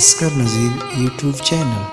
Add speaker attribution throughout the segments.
Speaker 1: असगर नज़ीर YouTube channel.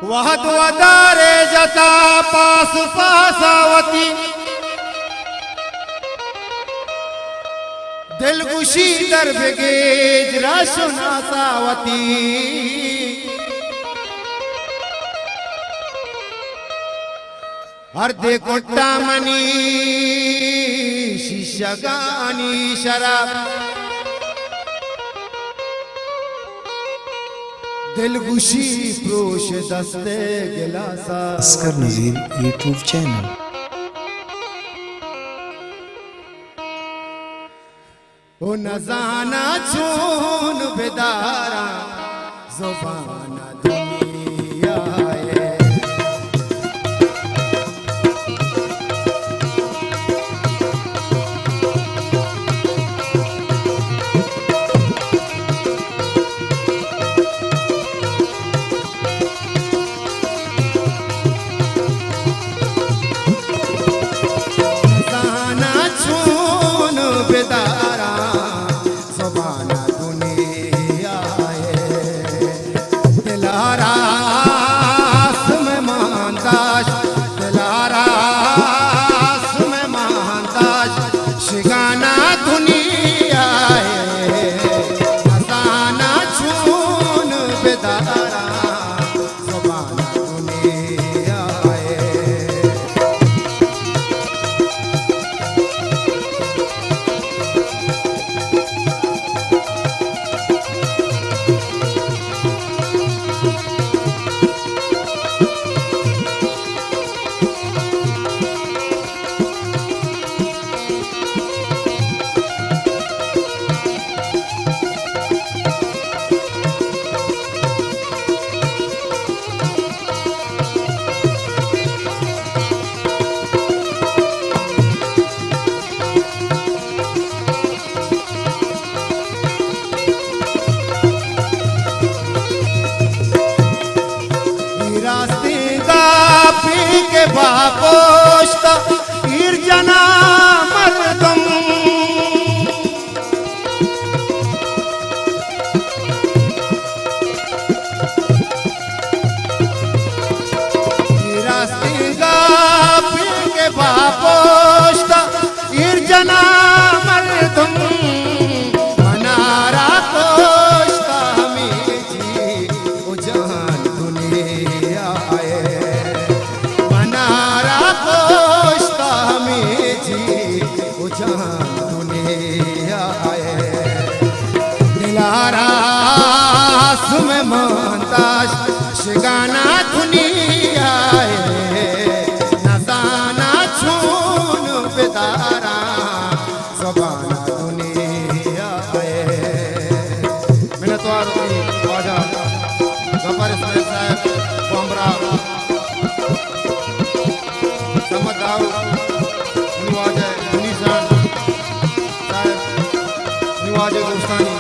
Speaker 2: वह द्वारे जता पास पासावती दिलगुशी दर बेगेज राशुनासावती अर्धे कोट्टा मनी शिशगानी शराब दिलगुशी प्रोश दस्ते गिलासा।
Speaker 1: असगर नज़ीर यूट्यूब चैनल।
Speaker 2: ओ नजाना चून बेदारा ज़ुबाना दुनिया है। बापोश्ता ईर्जना मर्दम रास्तेगा पीके बापोश्ता ईर्जना मर्दम मनारा कोश्ता मीठी उजान दुनिया आए दुनिया आए दिलारा सुमे मानताश शिगाना दुनिया आए नजाना छून बेदारा ज़बाना दुनिया आए। मैंने तो आजा गफर इसमाइल साहब बमरा समझदार निवाजे निवाजे दोस्तानी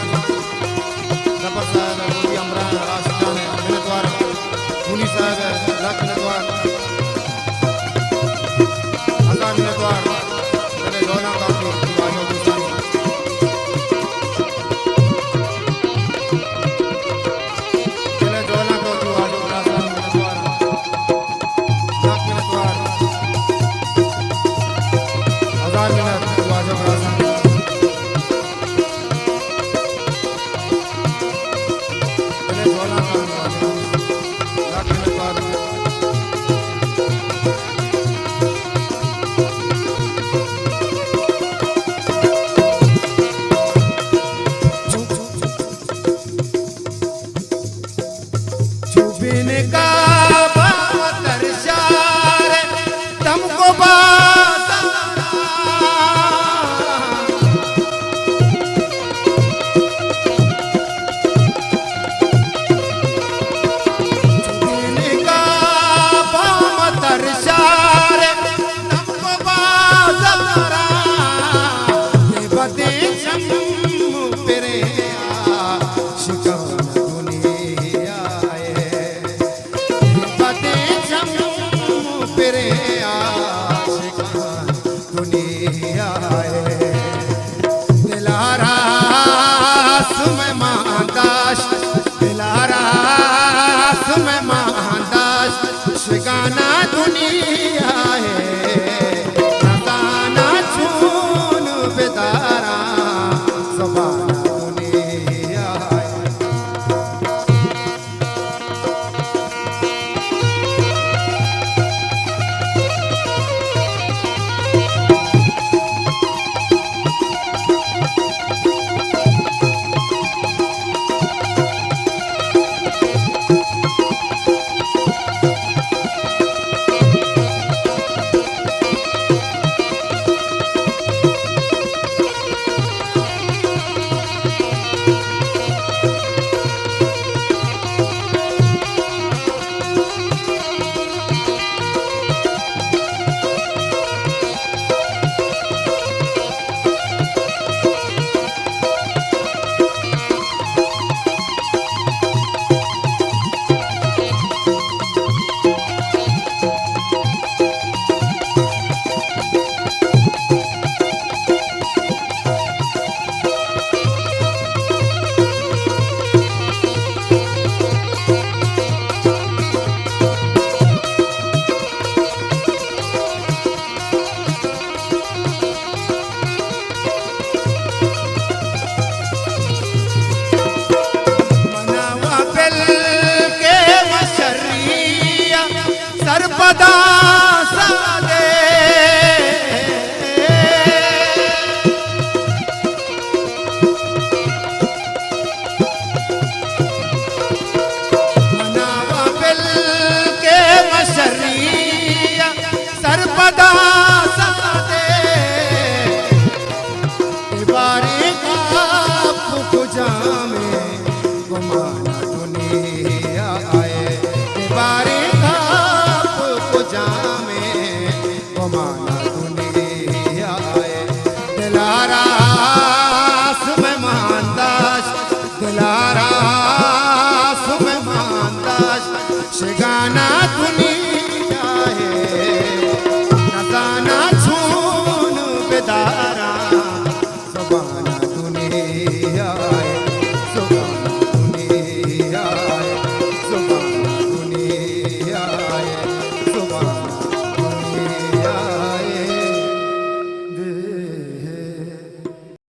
Speaker 2: गफर साहब मोदी अमरान राशिदान मिनतवार मुनी साहब लाख मिनतवार हजार मिनतवार मेरे दोना काफी निवाजे दोस्तानी मेरे दोना काफी निवाजे राशिदान मिनतवार लाख मिनतवार हजार मिनत निवाजे राशिदान का बातर शार तुमको बात आए दिलारास में मांदाश दिलारास में मांदाश शिगाना दुनिया है नजाना चून बेदारा ज़बाना दुनिया है सर्वदा